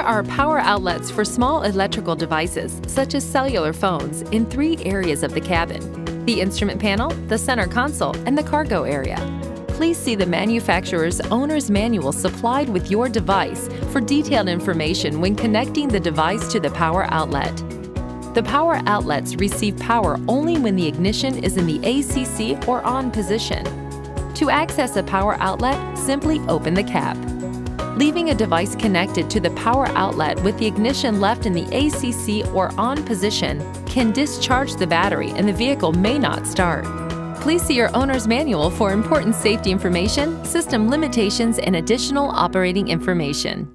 are power outlets for small electrical devices, such as cellular phones, in 3 areas of the cabin: the instrument panel, the center console, and the cargo area. Please see the manufacturer's owner's manual supplied with your device for detailed information when connecting the device to the power outlet. The power outlets receive power only when the ignition is in the ACC or on position. To access a power outlet, simply open the cap. Leaving a device connected to the power outlet with the ignition left in the ACC or on position can discharge the battery and the vehicle may not start. Please see your owner's manual for important safety information, system limitations, and additional operating information.